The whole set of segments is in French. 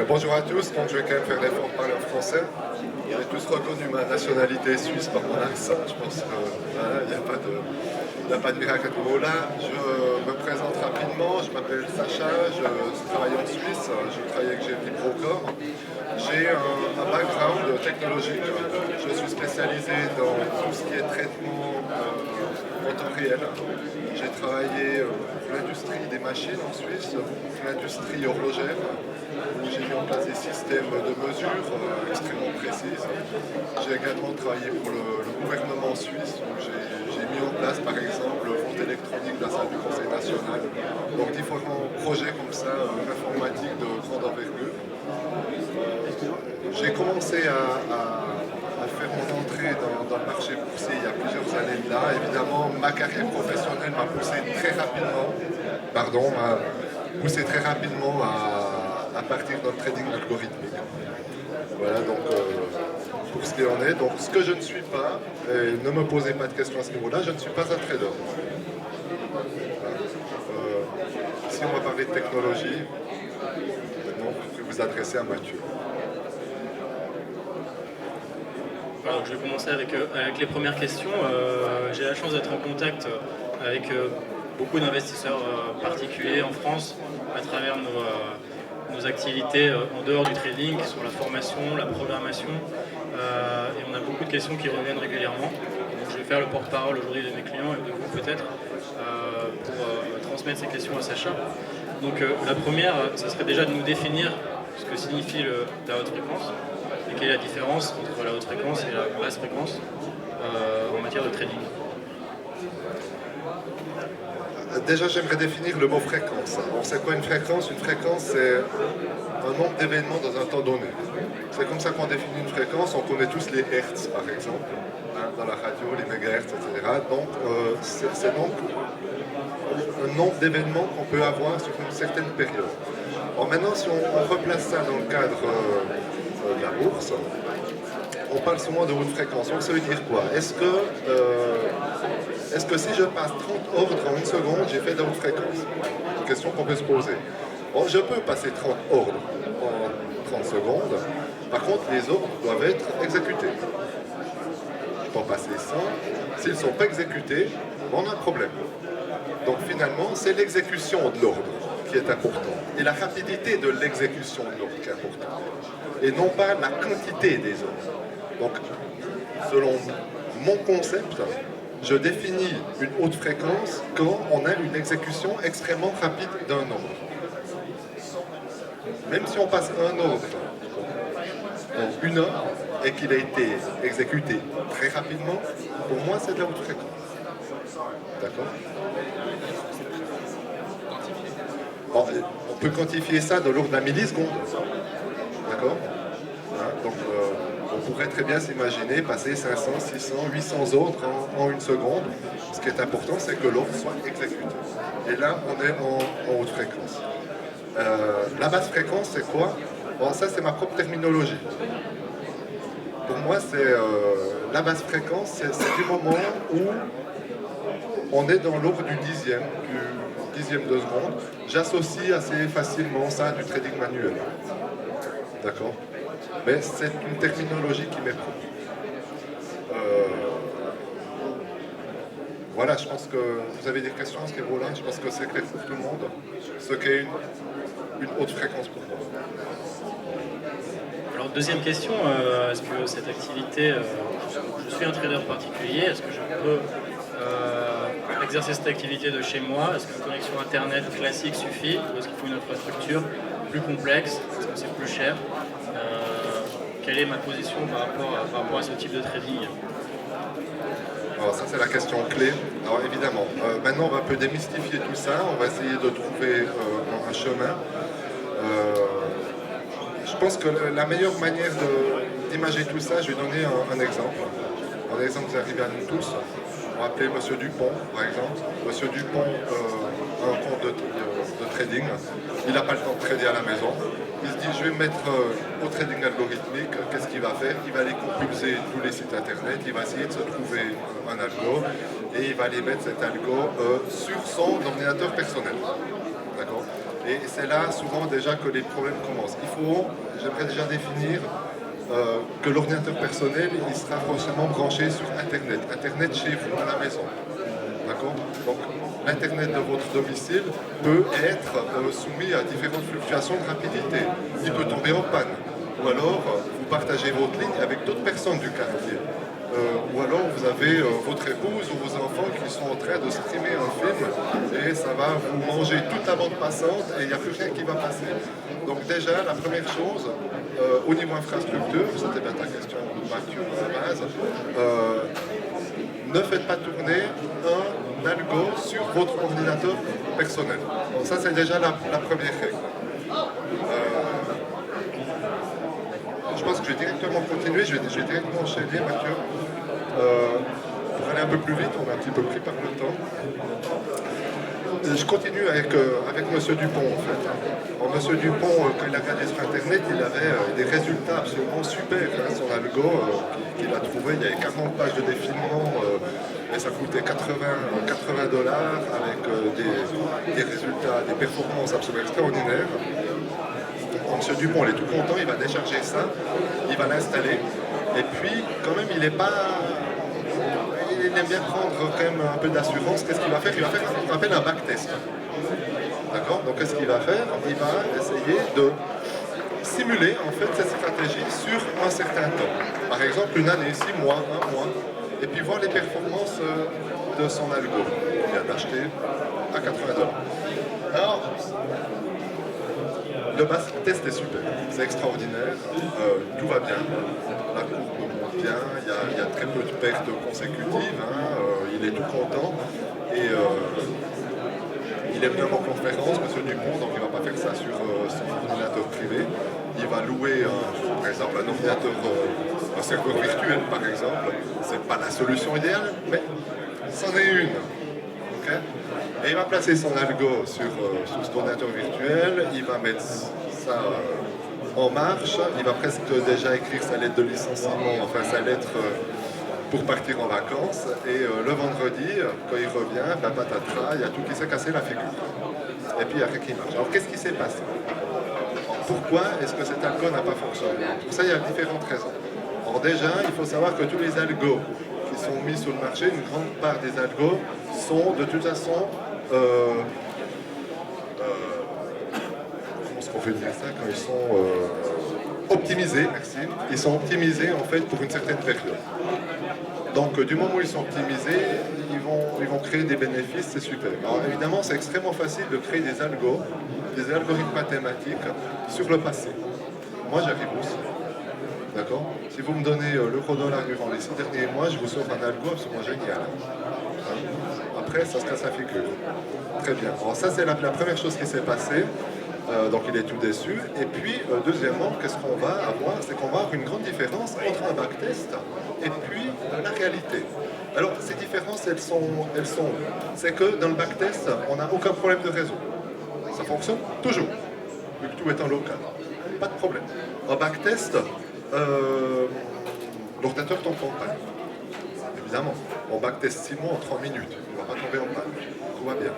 Bonjour à tous, donc je vais quand même faire l'effort de parler en français. Vous avez tous reconnu ma nationalité suisse par mon accent, je pense qu'il n'y a pas de miracle à ce niveau-là. Je me présente rapidement, je m'appelle Sacha, je travaille en Suisse, je travaille avec GFI Procore. J'ai un background technologique, je suis spécialisé dans tout ce qui est traitement en temps réel. J'ai travaillé pour l'industrie des machines en Suisse, pour l'industrie horlogère, où j'ai mis en place des systèmes de mesure extrêmement précises. J'ai également travaillé pour le gouvernement suisse, où j'ai mis en place par exemple le vote électronique de la salle du Conseil national. Donc différents projets comme ça, informatiques de grande envergure. J'ai commencé à faire mon entrée dans le marché boursier il y a plusieurs années de là. Évidemment, ma carrière professionnelle m'a poussé très rapidement à partir d'un trading algorithmique. Voilà donc pour ce qu'il en est. Donc ce que je ne suis pas, et ne me posez pas de questions à ce niveau-là, je ne suis pas un trader. Si on va parler de technologie, maintenant je vais vous adresser à Mathieu. Alors, je vais commencer avec les premières questions. J'ai la chance d'être en contact avec beaucoup d'investisseurs particuliers en France à travers nos activités en dehors du trading, sur la formation, la programmation. Et on a beaucoup de questions qui reviennent régulièrement. Donc, je vais faire le porte-parole aujourd'hui de mes clients et de vous peut-être pour transmettre ces questions à Sacha. Donc la première, ça serait déjà de nous définir ce que signifie la haute fréquence. Et quelle est la différence entre la haute fréquence et la basse fréquence en matière de trading? Déjà, j'aimerais définir le mot fréquence. Alors, c'est quoi une fréquence? Une fréquence, c'est un nombre d'événements dans un temps donné. C'est comme ça qu'on définit une fréquence. On connaît tous les hertz, par exemple, dans la radio, les mégahertz, etc. Donc, c'est donc un nombre d'événements qu'on peut avoir sur une certaine période. Alors maintenant, si on replace ça dans le cadre de la bourse, on parle souvent de haute fréquence. Donc ça veut dire quoi? Est-ce que si je passe 30 ordres en une seconde, j'ai fait de la haute fréquence? C'est une question qu'on peut se poser. Bon, je peux passer 30 ordres en 30 secondes. Par contre, les ordres doivent être exécutés. Je peux en passer 100. S'ils ne sont pas exécutés, on a un problème. Donc finalement, c'est l'exécution de l'ordre qui est importante. Et la rapidité de l'exécution de l'ordre qui est importante. Et non pas la quantité des ordres. Donc, selon mon concept, je définis une haute fréquence quand on a une exécution extrêmement rapide d'un ordre. Même si on passe un ordre en 1 heure et qu'il a été exécuté très rapidement, pour moi c'est de la haute fréquence. D'accord? Bon, on peut quantifier ça de l'ordre d'un milliseconde. D'accord? Donc, on pourrait très bien s'imaginer passer 500, 600, 800 ordres en une seconde. Ce qui est important, c'est que l'ordre soit exécuté. Et là, on est en haute fréquence. La basse fréquence, c'est quoi? Bon, ça, c'est ma propre terminologie. Pour moi, la basse fréquence, c'est du moment où on est dans l'ordre du dixième de seconde. J'associe assez facilement ça à du trading manuel. D'accord? Mais c'est une terminologie qui m'est propre. Voilà, je pense que vous avez des questions à ce niveau-là. Je pense que c'est clair pour tout le monde. Ce qu'est une haute fréquence pour moi. Alors deuxième question, est-ce que cette activité, je suis un trader particulier, est-ce que je peux exercer cette activité de chez moi? Est-ce qu'une connexion internet classique suffit? Ou est-ce qu'il faut une infrastructure plus complexe? Est-ce que c'est plus cher? Quelle est ma position par rapport à ce type de trading? Alors ça c'est la question clé. Alors évidemment, maintenant on va un peu démystifier tout ça, on va essayer de trouver un chemin. Je pense que la meilleure manière d'imager tout ça, je vais donner un exemple. Un exemple qui arrive à nous tous. On va appeler M. Dupont, par exemple. M. Dupont a un compte de trading. Il n'a pas le temps de trader à la maison. Il se dit, je vais me mettre au trading algorithmique. Qu'est-ce qu'il va faire? Il va aller compulser tous les sites internet. Il va essayer de se trouver un algo. Et il va aller mettre cet algo sur son ordinateur personnel. D'accord? Et c'est là souvent déjà que les problèmes commencent. J'aimerais déjà définir que l'ordinateur personnel, il sera forcément branché sur Internet. Internet chez vous, à la maison. D'accord? Donc, l'Internet de votre domicile peut être soumis à différentes fluctuations de rapidité. Il peut tomber en panne. Ou alors, vous partagez votre ligne avec d'autres personnes du quartier. Ou alors, vous avez votre épouse ou vos enfants qui sont en train de streamer un film et ça va vous manger toute la bande passante et il n'y a plus rien qui va passer. Donc déjà, la première chose, au niveau infrastructure, c'était bien ta question, Mathieu, à la base, ne faites pas tourner un algo sur votre ordinateur personnel. Donc ça, c'est déjà la première règle. Je pense que je vais directement continuer, je vais directement enchaîner, Mathieu. Pour aller un peu plus vite, on est un petit peu pris par le temps. Je continue avec Monsieur Dupont, en fait. Alors, Monsieur Dupont, quand il a regardé sur Internet, il avait des résultats absolument super. Hein, son algo qu'il a trouvé, il y avait 40 pages de défilement et ça coûtait 80 $, avec des résultats, des performances absolument extraordinaires. Donc, Monsieur Dupont, il est tout content, il va décharger ça, il va l'installer. Et puis, quand même, il aime bien prendre quand même un peu d'assurance. Qu'est-ce qu'il va faire? Il va faire ce qu'on appelle un backtest. D'accord? Donc qu'est-ce qu'il va faire? Il va essayer de simuler en fait cette stratégie sur un certain temps. Par exemple, une année, 6 mois, 1 mois, et puis voir les performances de son algo. Il vient d'acheter à 80 $. Alors, le backtest est super, c'est extraordinaire, tout va bien, la courbe monte bien, il y a très peu de pertes consécutives, hein, il est tout content et il est venu en conférence, Monsieur Dupont, donc il ne va pas faire ça sur son ordinateur privé, il va louer par exemple un ordinateur, un serveur virtuel par exemple, c'est pas la solution idéale, mais c'en est une. Okay? Et il va placer son algo sur cet ordinateur virtuel, il va mettre ça en marche, il va presque déjà écrire sa lettre de licenciement, enfin sa lettre pour partir en vacances, et le vendredi, quand il revient, ben patatras, il y a tout qui s'est cassé la figure. Et puis il n'y a rien qui marche. Alors qu'est-ce qui s'est passé? Pourquoi est-ce que cet algo n'a pas fonctionné? Pour ça, il y a différentes raisons. Alors déjà, il faut savoir que tous les algos qui sont mis sur le marché, une grande part des algos sont de toute façon comment est-ce qu'on peut dire ça quand ils sont optimisés, merci. Ils sont optimisés en fait pour une certaine période. Donc du moment où ils sont optimisés, ils vont créer des bénéfices, c'est super. Alors évidemment, c'est extrêmement facile de créer des algorithmes mathématiques sur le passé. Moi, j'arrive aussi. D'accord? Si vous me donnez l'euro-dollar durant les 6 derniers mois, je vous sors un algo absolument génial. Après, ça se casse la figure. Très bien. Alors ça, c'est la première chose qui s'est passée. Donc il est tout déçu. Et puis, deuxièmement, qu'est-ce qu'on va avoir? C'est qu'on va avoir une grande différence entre un backtest et puis la réalité. Alors, ces différences, elles sont. C'est que dans le backtest, on n'a aucun problème de réseau. Ça fonctionne toujours, vu que tout est en local. Pas de problème. En backtest, l'ordinateur tombe en panne. Évidemment, on backtest 6 mois en 30 minutes. Il ne va pas tomber en panne. Tout va bien.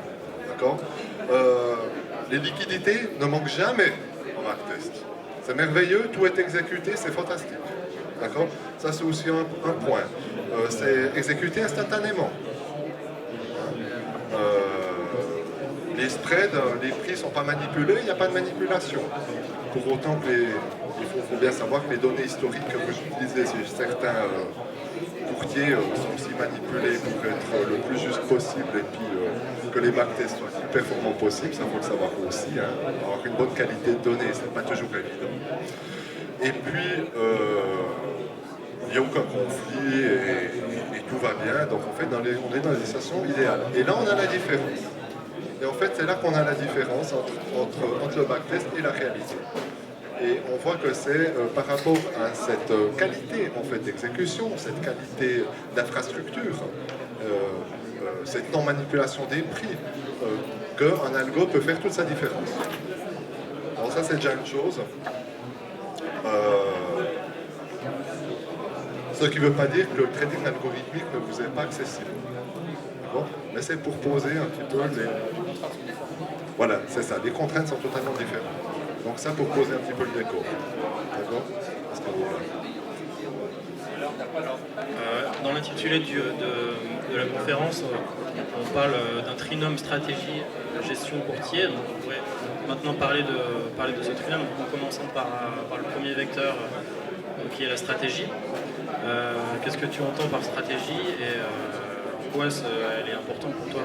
D'accord? Les liquidités ne manquent jamais en backtest. C'est merveilleux, tout est exécuté, c'est fantastique. D'accord? Ça, c'est aussi un point. C'est exécuté instantanément. Les spreads, les prix ne sont pas manipulés, il n'y a pas de manipulation. Pour autant que il faut bien savoir que les données historiques que vous utilisez sur certains courtiers sont aussi manipulées pour être le plus juste possible et puis que les backtests soient le plus performants possible, ça faut le savoir aussi. Hein. Avoir une bonne qualité de données, c'est pas toujours évident. Et puis, il n'y a aucun conflit et tout va bien. Donc en fait, on est dans les situations idéales. Et là, on a la différence. Et en fait, c'est là qu'on a la différence entre le backtest et la réalité. Et on voit que c'est par rapport à cette qualité en fait, d'exécution, cette qualité d'infrastructure, cette non-manipulation des prix, qu'un algo peut faire toute sa différence. Alors ça, c'est déjà une chose. Ce qui ne veut pas dire que le trading algorithmique ne vous est pas accessible. Bon, mais c'est pour poser un petit peu les... Voilà, c'est ça. Les contraintes sont totalement différentes. Donc ça pour poser un petit peu le décor. D'accord? Parce que, voilà. Dans l'intitulé de la conférence, on parle d'un trinôme stratégie, gestion, courtier. Donc on pourrait maintenant parler de ce trinôme en commençant par le premier vecteur qui est la stratégie. Qu'est-ce que tu entends par stratégie et en quoi elle est importante pour toi?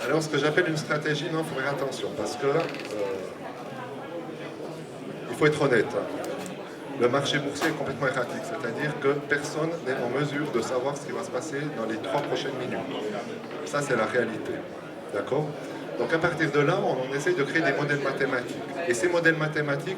Alors, ce que j'appelle une stratégie, non, il faut faire attention, parce que il faut être honnête. Le marché boursier est complètement erratique, c'est-à-dire que personne n'est en mesure de savoir ce qui va se passer dans les 3 prochaines minutes. Ça, c'est la réalité. D'accord? Donc, à partir de là, on essaie de créer des modèles mathématiques. Et ces modèles mathématiques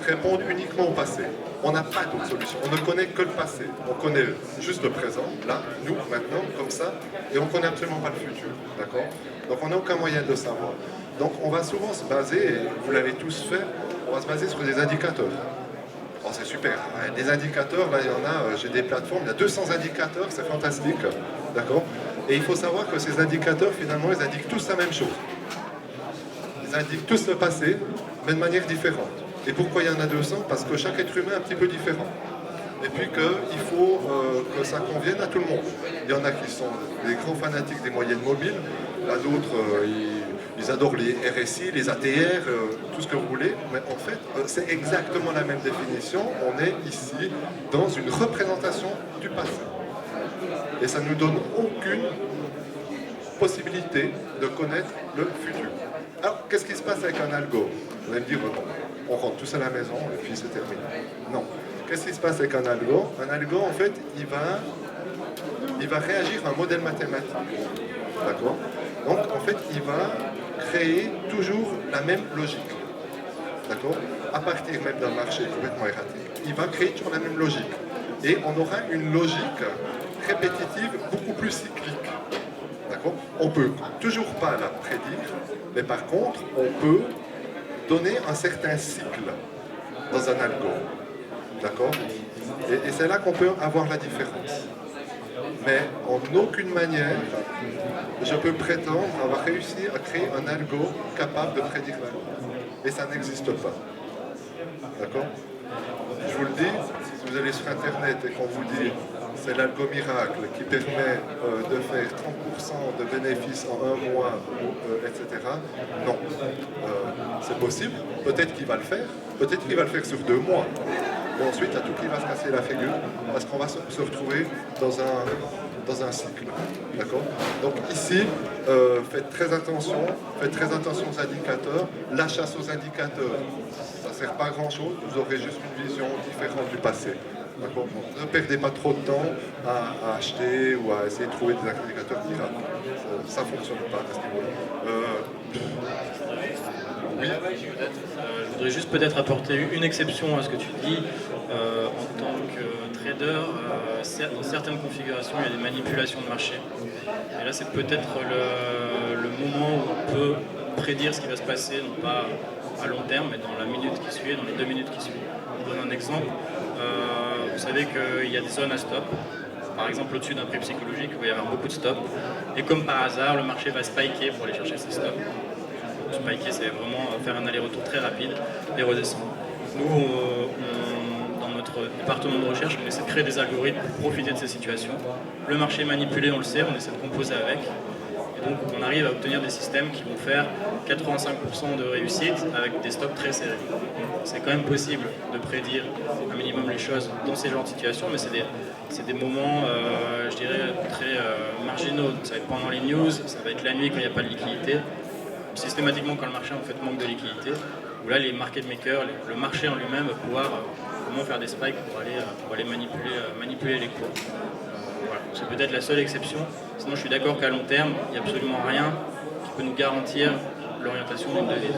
répondent uniquement au passé. On n'a pas d'autre solution. On ne connaît que le passé. On connaît juste le présent, là, nous, maintenant, comme ça, et on ne connaît absolument pas le futur. D'accord? Donc on n'a aucun moyen de le savoir. Donc on va souvent se baser, et vous l'avez tous fait, on va se baser sur des indicateurs. Oh, c'est super. Des indicateurs, là, il y en a, j'ai des plateformes, il y a 200 indicateurs, c'est fantastique. D'accord? Et il faut savoir que ces indicateurs, finalement, ils indiquent tous la même chose. Ils indiquent tous le passé, mais de manière différente. Et pourquoi il y en a 200? Parce que chaque être humain est un petit peu différent. Et puis qu'il faut que ça convienne à tout le monde. Il y en a qui sont des grands fanatiques des moyennes mobiles, là d'autres, ils adorent les RSI, les ATR, tout ce que vous voulez, mais en fait, c'est exactement la même définition. On est ici dans une représentation du passé. Et ça ne nous donne aucune possibilité de connaître le futur. Alors, qu'est-ce qui se passe avec un algo? Vous allez me dire, on rentre tous à la maison et puis c'est terminé. Non. Qu'est-ce qui se passe avec un algo? Un algo, en fait, il va réagir à un modèle mathématique. D'accord? Donc, en fait, il va créer toujours la même logique. D'accord? À partir même d'un marché complètement erratique, il va créer toujours la même logique. Et on aura une logique répétitive beaucoup plus cyclique. D'accord? On ne peut toujours pas la prédire, mais par contre, on peut donner un certain cycle dans un algo. D'accord? Et c'est là qu'on peut avoir la différence. Mais en aucune manière, je peux prétendre avoir réussi à créer un algo capable de prédire l'avenir. Et ça n'existe pas. D'accord? Je vous le dis, si vous allez sur Internet et qu'on vous dit c'est l'algo miracle qui permet de faire 30% de bénéfices en un mois, etc. Non. C'est possible. Peut-être qu'il va le faire. Peut-être qu'il va le faire sur 2 mois. Et ensuite, il y a tout qui va se casser la figure parce qu'on va se retrouver dans un cycle. D'accord? Donc ici, faites très attention aux indicateurs. La chasse aux indicateurs, ça ne sert pas à grand-chose. Vous aurez juste une vision différente du passé. Donc, ne perdez pas trop de temps à acheter ou à essayer de trouver des indicateurs miracles. Ça ne fonctionne pas à ce niveau-là. Oui. Je voudrais juste peut-être apporter une exception à ce que tu dis. En tant que trader, dans certaines configurations, il y a des manipulations de marché. Et là, c'est peut-être le moment où on peut prédire ce qui va se passer, non pas à long terme, mais dans la minute qui suit, dans les 2 minutes qui suivent. Je vous donne un exemple. Vous savez qu'il y a des zones à stop. Par exemple, au-dessus d'un prix psychologique, où il va y avoir beaucoup de stops. Et comme par hasard, le marché va spiker pour aller chercher ces stops. Spiker, c'est vraiment faire un aller-retour très rapide et redescendre. Nous, dans notre département de recherche, on essaie de créer des algorithmes pour profiter de ces situations. Le marché est manipulé, on le sait, on essaie de composer avec. Et donc, on arrive à obtenir des systèmes qui vont faire 85% de réussite avec des stops très serrés. C'est quand même possible de prédire un minimum les choses dans ces genres de situations, mais c'est des moments, je dirais, très marginaux. Ça va être pendant les news, ça va être la nuit quand il n'y a pas de liquidité. Systématiquement, quand le marché en fait manque de liquidité, où là les market makers, le marché en lui-même va pouvoir comment faire des spikes pour aller manipuler les cours. Voilà. C'est peut-être la seule exception. Sinon, je suis d'accord qu'à long terme, il n'y a absolument rien qui peut nous garantir l'orientation d'une devise.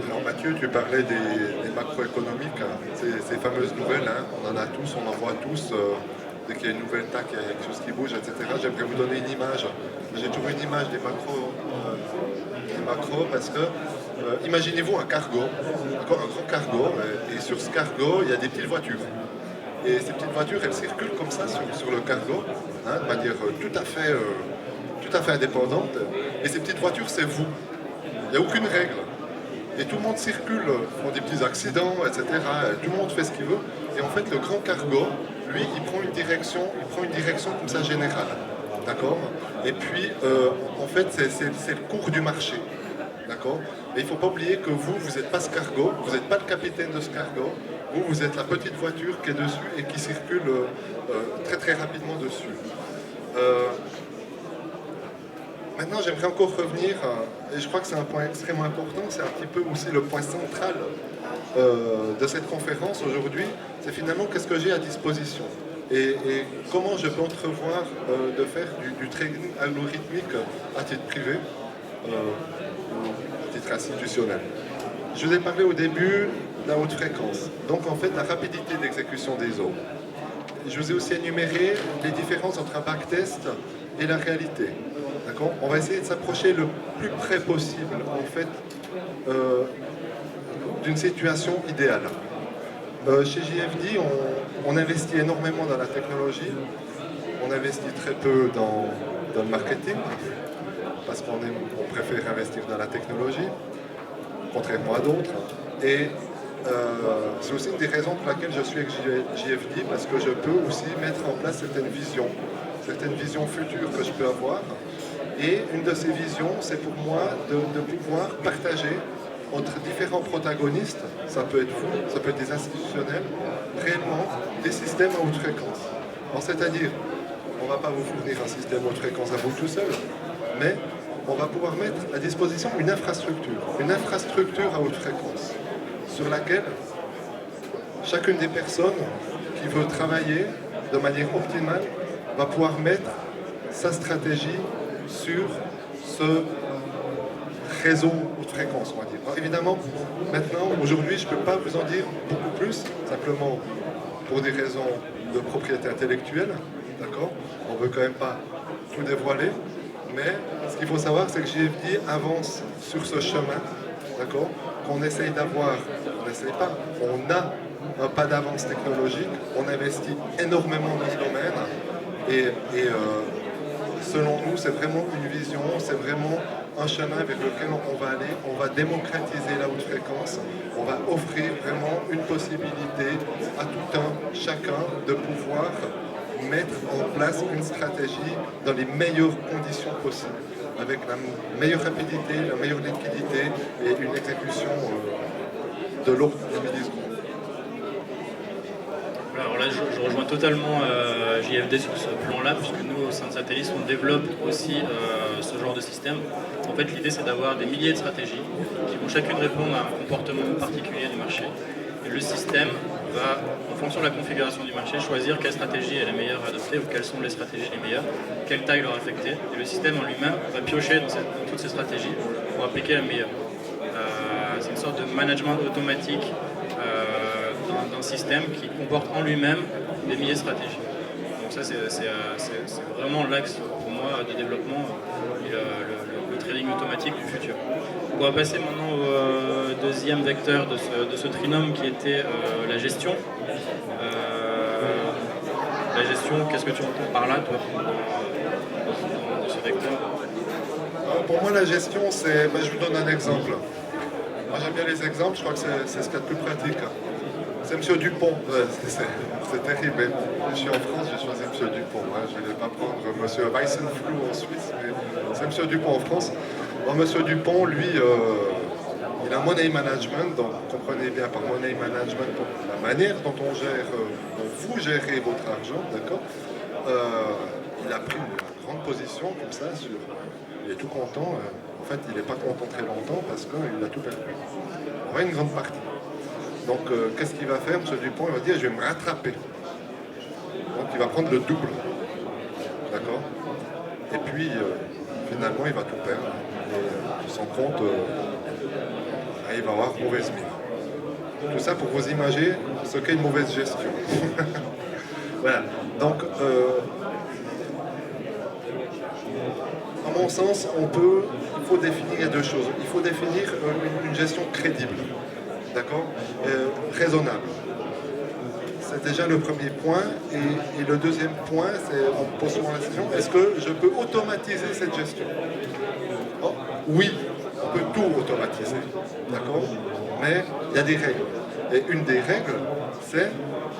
Alors Mathieu, tu parlais des macroéconomiques, hein. Ces fameuses nouvelles, hein. On en a tous, on en voit tous. Dès qu'il y a une nouvelle tac, il y a quelque chose qui bouge, etc. J'aimerais vous donner une image. J'ai trouvé une image des macros parce que imaginez-vous un cargo, un grand cargo, et sur ce cargo, il y a des petites voitures. Et ces petites voitures, elles circulent comme ça sur le cargo, hein, de manière tout à fait indépendante. Et ces petites voitures, c'est vous. Il n'y a aucune règle. Et tout le monde circule, font des petits accidents, etc. Tout le monde fait ce qu'il veut. Et en fait, le grand cargo, lui, il prend une direction comme ça générale. D'accord? Et puis, en fait, c'est le cours du marché. D'accord? Mais il ne faut pas oublier que vous n'êtes pas ce cargo, vous n'êtes pas le capitaine de ce cargo, vous êtes la petite voiture qui est dessus et qui circule très très rapidement dessus. Maintenant, j'aimerais encore revenir, et je crois que c'est un point extrêmement important, c'est un petit peu aussi le point central de cette conférence aujourd'hui, c'est finalement qu'est-ce que j'ai à disposition et comment je peux entrevoir de faire du trading algorithmique à titre privé ou à titre institutionnel. Je vous ai parlé au début de la haute fréquence, donc en fait la rapidité d'exécution des zones. Je vous ai aussi énuméré les différences entre un backtest et la réalité. On va essayer de s'approcher le plus près possible en fait d'une situation idéale. Chez JFD, on investit énormément dans la technologie, on investit très peu dans le marketing, parce qu'on préfère investir dans la technologie, contrairement à d'autres. Et c'est aussi une des raisons pour laquelle je suis avec JFD, parce que je peux aussi mettre en place certaines visions futures que je peux avoir. Et une de ces visions, c'est pour moi de pouvoir partager entre différents protagonistes, ça peut être vous, ça peut être des institutionnels, réellement des systèmes à haute fréquence. C'est-à-dire, on ne va pas vous fournir un système à haute fréquence à vous tout seul, mais on va pouvoir mettre à disposition une infrastructure à haute fréquence, sur laquelle chacune des personnes qui veut travailler de manière optimale va pouvoir mettre sa stratégie sur ce réseau haute fréquence, on va dire. Alors, évidemment, maintenant, aujourd'hui, je ne peux pas vous en dire beaucoup plus, simplement pour des raisons de propriété intellectuelle, d'accord? On ne veut quand même pas tout dévoiler, mais ce qu'il faut savoir, c'est que JFD avance sur ce chemin, d'accord? Qu'on essaye d'avoir, on n'essaye pas, on a un pas d'avance technologique, on investit énormément dans ce domaine, et selon nous, c'est vraiment une vision, c'est vraiment un chemin vers lequel on va aller, on va démocratiser la haute fréquence, on va offrir vraiment une possibilité à tout un, chacun, de pouvoir mettre en place une stratégie dans les meilleures conditions possibles, avec la meilleure rapidité, la meilleure liquidité et une exécution de l'ordre du milliseconde. Alors là, je rejoins totalement JFD sur ce plan-là, puisque nous, au sein de Satellis, on développe aussi ce genre de système. En fait, l'idée, c'est d'avoir des milliers de stratégies qui vont chacune répondre à un comportement particulier du marché. Et le système va, en fonction de la configuration du marché, choisir quelle stratégie est la meilleure à adopter ou quelles sont les stratégies les meilleures, quelle taille leur affecter. Et le système en lui-même va piocher dans toutes ces stratégies pour appliquer la meilleure. C'est une sorte de management automatique d'un système qui comporte en lui-même des milliers de stratégies. Donc ça, c'est vraiment l'axe pour moi de développement et le trading automatique du futur. On va passer maintenant au deuxième vecteur de ce trinôme qui était la gestion. La gestion, qu'est-ce que tu entends par là, toi, dans ce vecteur? Pour moi, la gestion, c'est... je vous donne un exemple. Moi, j'aime bien les exemples, je crois que c'est ce qu'il y a de plus pratique. C'est M. Dupont. C'est terrible. Je suis en France, j'ai choisi M. Dupont. Hein. Je ne vais pas prendre M. Weissenflug en Suisse, mais c'est M. Dupont en France. Alors, M. Dupont, lui, il a un money management, donc comprenez bien par money management la manière dont on gère, dont vous gérez votre argent, d'accord? Il a pris une grande position comme ça, il est tout content. En fait, il n'est pas content très longtemps parce qu'il a tout perdu. On va une grande partie. Donc, qu'est-ce qu'il va faire, M. Dupont? Il va dire, je vais me rattraper. Donc, il va prendre le double. D'accord? Et puis, finalement, il va tout perdre. Et son compte, il va avoir mauvaise mine. Tout ça pour vous imaginer ce qu'est une mauvaise gestion. Voilà. Donc, à mon sens, il faut définir deux choses. Il faut définir une gestion crédible. D'accord? Raisonnable. c'est déjà le premier point. Et le deuxième point, c'est on me pose souvent la question, est-ce que je peux automatiser cette gestion? Oh, oui, on peut tout automatiser, d'accord? Mais il y a des règles. Et une des règles, c'est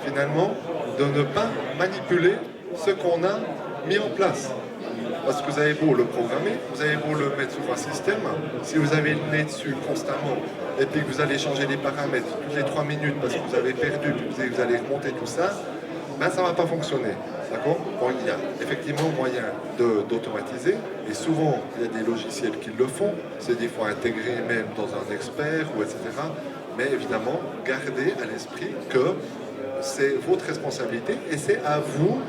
finalement de ne pas manipuler ce qu'on a mis en place. Parce que vous avez beau le programmer, vous avez beau le mettre sur un système, si vous avez le nez dessus constamment, et puis que vous allez changer les paramètres toutes les 3 minutes parce que vous avez perdu, puis vous allez remonter tout ça, ben ça ne va pas fonctionner. D'accord? Bon, il y a effectivement moyen d'automatiser, et souvent il y a des logiciels qui le font, c'est des fois intégré même dans un expert, ou etc. Mais évidemment, gardez à l'esprit que c'est votre responsabilité et c'est à vous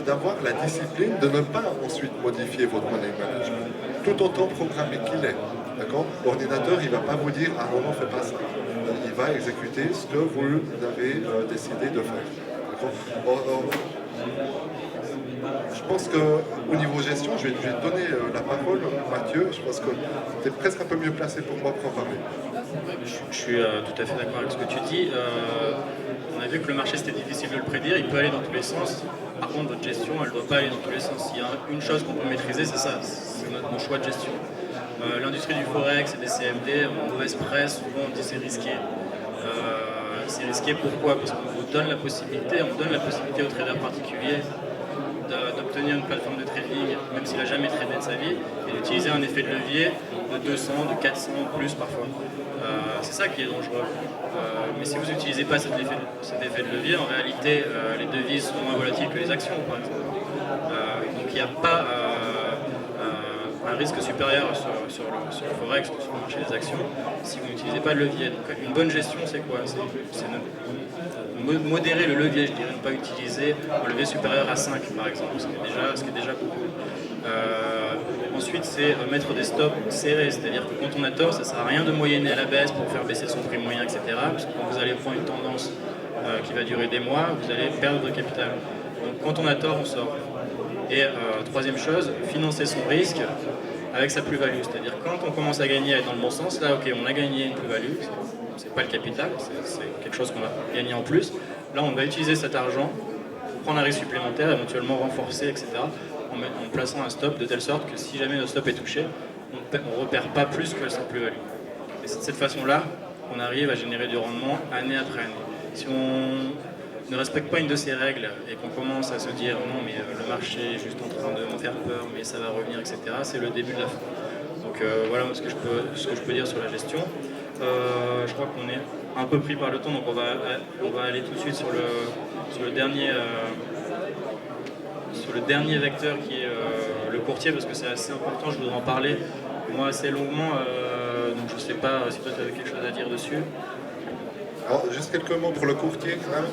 d'avoir la discipline de ne pas ensuite modifier votre money management, tout autant programmé qu'il est. D'accord? L'ordinateur, il ne va pas vous dire ah non, non, fais pas ça. Il va exécuter ce que vous avez décidé de faire. D'accord? Je pense qu'au niveau gestion, je vais te donner la parole, Mathieu. Je pense que tu es presque un peu mieux placé pour moi pour en parler. Je suis tout à fait d'accord avec ce que tu dis. On a vu que le marché c'était difficile de le prédire, il peut aller dans tous les sens. Par contre, votre gestion, elle ne doit pas aller dans tous les sens. Il y a une chose qu'on peut maîtriser, c'est ça, c'est nos choix de gestion. L'industrie du forex et des CFD, en mauvaise presse, souvent on dit c'est risqué. C'est risqué pourquoi? Parce qu'on vous donne la possibilité, on donne la possibilité aux traders particuliers d'obtenir une plateforme de trading, même s'il n'a jamais tradé de sa vie, et d'utiliser un effet de levier de 200, de 400, plus parfois. C'est ça qui est dangereux. Mais si vous n'utilisez pas cet effet de levier, en réalité, les devises sont moins volatiles que les actions, par exemple. Donc il n'y a pas un risque supérieur sur le forex que sur le marché des actions si vous n'utilisez pas de levier. Donc une bonne gestion, c'est quoi? C'est modérer le levier, je dirais, ne pas utiliser un levier supérieur à 5 par exemple, ce qui est déjà beaucoup. Ensuite, c'est mettre des stops serrés, c'est-à-dire que quand on a tort, ça ne sert à rien de moyenner à la baisse pour faire baisser son prix moyen, etc. Parce que quand vous allez prendre une tendance qui va durer des mois, vous allez perdre votre capital. Donc quand on a tort, on sort. Et troisième chose, financer son risque avec sa plus-value, c'est-à-dire quand on commence à gagner, à être dans le bon sens, là ok, on a gagné une plus-value, c'est pas le capital, c'est quelque chose qu'on a gagné en plus. Là, on va utiliser cet argent pour prendre un risque supplémentaire, éventuellement renforcer, etc. En plaçant un stop de telle sorte que si jamais notre stop est touché, on ne repère pas plus que sa plus-value. Et c'est de cette façon-là qu'on arrive à générer du rendement année après année. Si on ne respecte pas une de ces règles et qu'on commence à se dire non mais le marché est juste en train de me faire peur, mais ça va revenir, etc., c'est le début de la fin. Donc voilà ce que je peux dire sur la gestion. Je crois qu'on est un peu pris par le temps, donc on va aller tout de suite sur le dernier vecteur qui est le courtier, parce que c'est assez important, je voudrais en parler moi assez longuement, donc je ne sais pas si toi tu avais quelque chose à dire dessus. Alors, juste quelques mots pour le courtier quand même.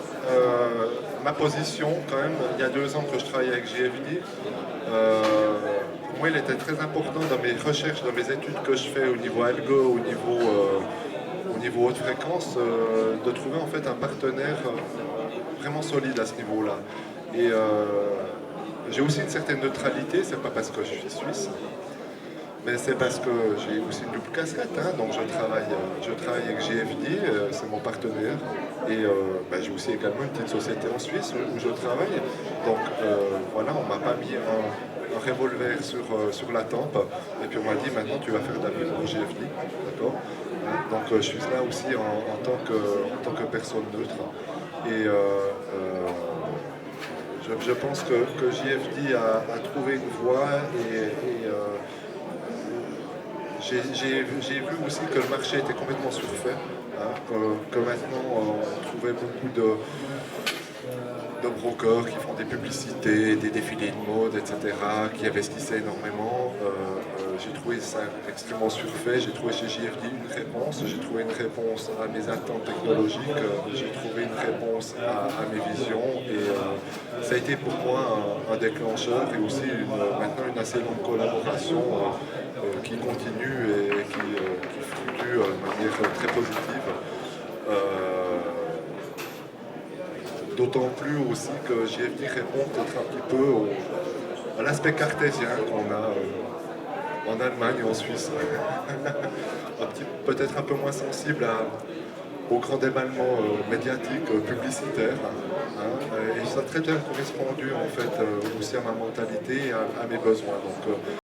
Ma position quand même, il y a 2 ans que je travaillais avec JFD, pour moi il était très important dans mes recherches, dans mes études que je fais au niveau algo, au niveau haute fréquence, de trouver en fait un partenaire vraiment solide à ce niveau-là. Et j'ai aussi une certaine neutralité, c'est pas parce que je suis suisse, mais c'est parce que j'ai aussi une double casquette, hein, donc je travaille avec GFD, c'est mon partenaire, et j'ai aussi également une petite société en Suisse où je travaille, donc voilà, on m'a pas mis un revolver sur la tempe, et puis on m'a dit maintenant tu vas faire de la pub pour GFD, d'accord? Donc je suis là aussi en tant que personne neutre, et je pense que JFD a trouvé une voie, et j'ai vu aussi que le marché était complètement surfait, hein, que maintenant on trouvait beaucoup de brokers qui font des publicités, des défilés de mode, etc., qui investissaient énormément. J'ai trouvé ça extrêmement surfait, j'ai trouvé chez JFD une réponse, j'ai trouvé une réponse à mes attentes technologiques, j'ai trouvé une réponse à mes visions, et ça a été pour moi un déclencheur, et aussi maintenant une assez longue collaboration qui continue et qui fluctue de manière très positive. D'autant plus aussi que JFD répond peut-être un petit peu à l'aspect cartésien qu'on a en Allemagne et en Suisse. Peut-être un peu moins sensible au grand déballement médiatique, publicitaire. Et ça a très bien correspondu en fait aussi à ma mentalité et à mes besoins. Donc